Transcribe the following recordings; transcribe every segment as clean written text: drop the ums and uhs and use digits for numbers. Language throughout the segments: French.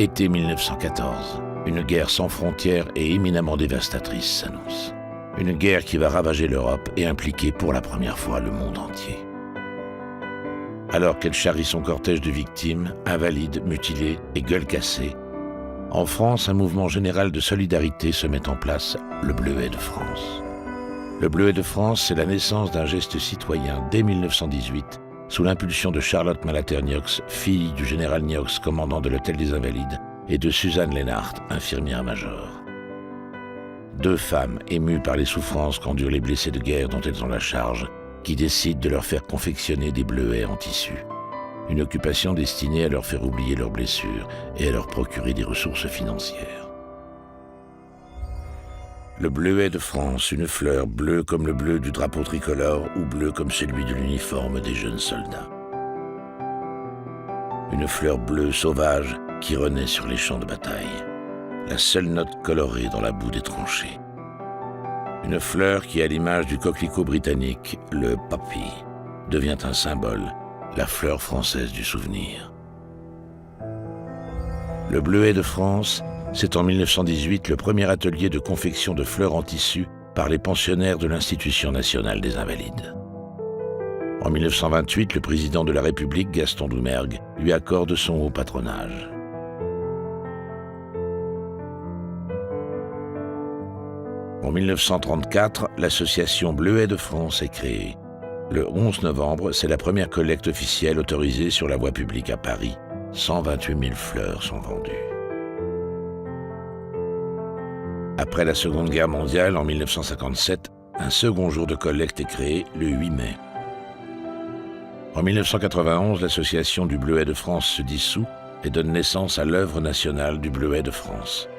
Été 1914. Une guerre sans frontières et éminemment dévastatrice s'annonce. Une guerre qui va ravager l'Europe et impliquer pour la première fois le monde entier. Alors qu'elle charrie son cortège de victimes, invalides, mutilés et gueules cassées, en France, un mouvement général de solidarité se met en place, le Bleuet de France. Le Bleuet de France, c'est la naissance d'un geste citoyen dès 1918, sous l'impulsion de Charlotte Malater-Niox, fille du général Niox, commandant de l'Hôtel des Invalides, et de Suzanne Lénart, infirmière-major. Deux femmes, émues par les souffrances qu'endurent les blessés de guerre dont elles ont la charge, qui décident de leur faire confectionner des bleuets en tissu. Une occupation destinée à leur faire oublier leurs blessures et à leur procurer des ressources financières. Le Bleuet de France, une fleur bleue comme le bleu du drapeau tricolore ou bleu comme celui de l'uniforme des jeunes soldats. Une fleur bleue sauvage qui renaît sur les champs de bataille. La seule note colorée dans la boue des tranchées. Une fleur qui, à l'image du coquelicot britannique, le poppy, devient un symbole, la fleur française du souvenir. Le Bleuet de France, c'est en 1918 le premier atelier de confection de fleurs en tissu par les pensionnaires de l'Institution nationale des Invalides. En 1928, le président de la République, Gaston Doumergue, lui accorde son haut patronage. En 1934, l'association Bleuet de France est créée. Le 11 novembre, c'est la première collecte officielle autorisée sur la voie publique à Paris. 128 000 fleurs sont vendues. Après la Seconde Guerre mondiale, en 1957, un second jour de collecte est créé le 8 mai. En 1991, l'association du Bleuet de France se dissout et donne naissance à l'œuvre nationale du Bleuet de France.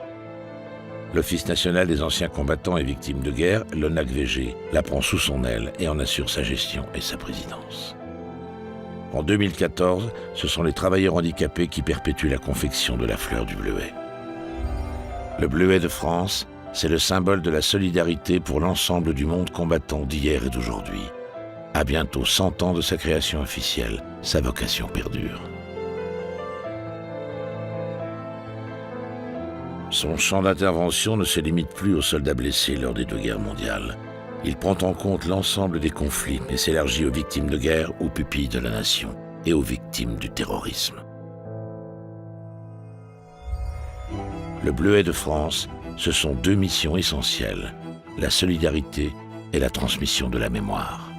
L'Office national des anciens combattants et victimes de guerre, l'ONAC-VG, la prend sous son aile et en assure sa gestion et sa présidence. En 2014, ce sont les travailleurs handicapés qui perpétuent la confection de la fleur du bleuet. Le Bleuet de France, c'est le symbole de la solidarité pour l'ensemble du monde combattant d'hier et d'aujourd'hui. À bientôt 100 ans de sa création officielle, sa vocation perdure. Son champ d'intervention ne se limite plus aux soldats blessés lors des deux guerres mondiales. Il prend en compte l'ensemble des conflits et s'élargit aux victimes de guerre, aux pupilles de la nation et aux victimes du terrorisme. Le Bleuet de France, ce sont deux missions essentielles, la solidarité et la transmission de la mémoire.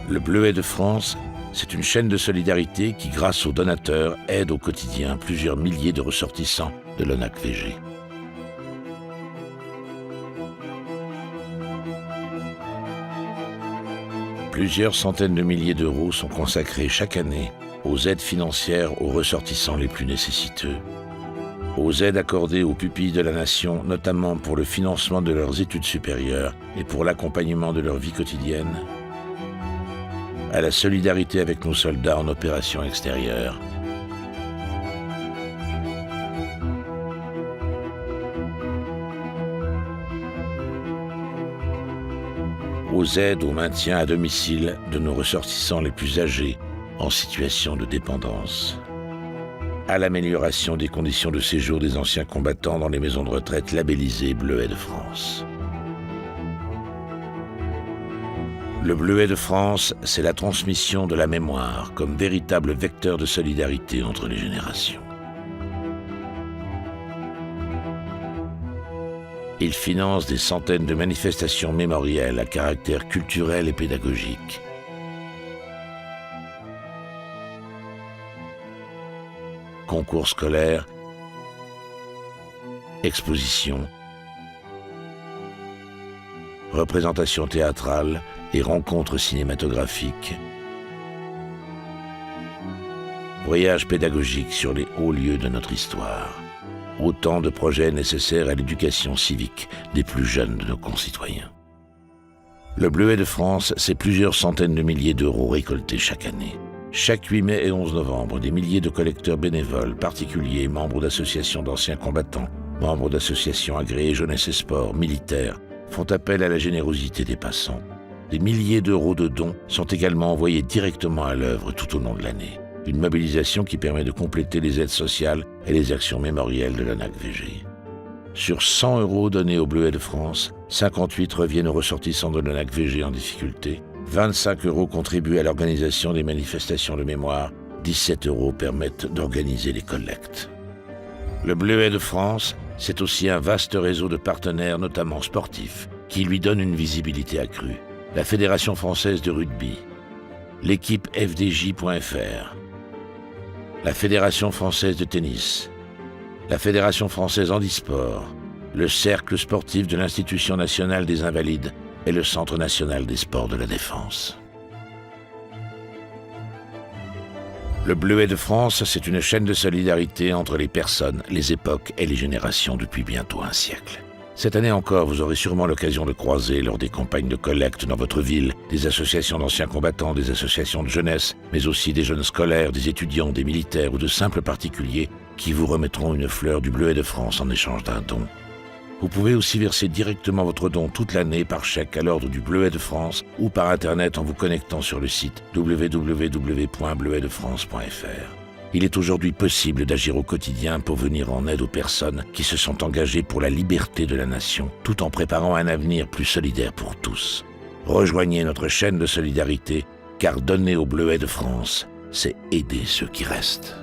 Le Bleuet de France, c'est une chaîne de solidarité qui, grâce aux donateurs, aide au quotidien plusieurs milliers de ressortissants de l'ONAC-VG. Plusieurs centaines de milliers d'euros sont consacrés chaque année aux aides financières aux ressortissants les plus nécessiteux, aux aides accordées aux pupilles de la nation, notamment pour le financement de leurs études supérieures et pour l'accompagnement de leur vie quotidienne, à la solidarité avec nos soldats en opération extérieure, aux aides au maintien à domicile de nos ressortissants les plus âgés en situation de dépendance, à l'amélioration des conditions de séjour des anciens combattants dans les maisons de retraite labellisées Bleuet de France. Le Bleuet de France, c'est la transmission de la mémoire comme véritable vecteur de solidarité entre les générations. Il finance des centaines de manifestations mémorielles à caractère culturel et pédagogique. Concours scolaires, expositions, représentations théâtrales et rencontres cinématographiques, voyages pédagogiques sur les hauts lieux de notre histoire, autant de projets nécessaires à l'éducation civique des plus jeunes de nos concitoyens. Le Bleuet de France, c'est plusieurs centaines de milliers d'euros récoltés chaque année. Chaque 8 mai et 11 novembre, des milliers de collecteurs bénévoles, particuliers, membres d'associations d'anciens combattants, membres d'associations agréées jeunesse et sport, militaires, font appel à la générosité des passants. Des milliers d'euros de dons sont également envoyés directement à l'œuvre tout au long de l'année. Une mobilisation qui permet de compléter les aides sociales et les actions mémorielles de l'ONAC-VG. Sur 100 € donnés aux Bleuets de France, 58 reviennent aux ressortissants de l'ONAC-VG en difficulté, 25 € contribuent à l'organisation des manifestations de mémoire, 17 € permettent d'organiser les collectes. Le Bleuet de France, c'est aussi un vaste réseau de partenaires, notamment sportifs, qui lui donne une visibilité accrue. La Fédération française de rugby, l'équipe FDJ.fr, la Fédération française de tennis, la Fédération française handisport, le Cercle sportif de l'Institution nationale des Invalides et le Centre national des sports de la défense. Le Bleuet de France, c'est une chaîne de solidarité entre les personnes, les époques et les générations depuis bientôt un siècle. Cette année encore, vous aurez sûrement l'occasion de croiser, lors des campagnes de collecte dans votre ville, des associations d'anciens combattants, des associations de jeunesse, mais aussi des jeunes scolaires, des étudiants, des militaires ou de simples particuliers qui vous remettront une fleur du Bleuet de France en échange d'un don. Vous pouvez aussi verser directement votre don toute l'année par chèque à l'ordre du Bleuet de France ou par Internet en vous connectant sur le site www.bleuetdefrance.fr. Il est aujourd'hui possible d'agir au quotidien pour venir en aide aux personnes qui se sont engagées pour la liberté de la nation, tout en préparant un avenir plus solidaire pour tous. Rejoignez notre chaîne de solidarité, car donner au Bleuet de France, c'est aider ceux qui restent.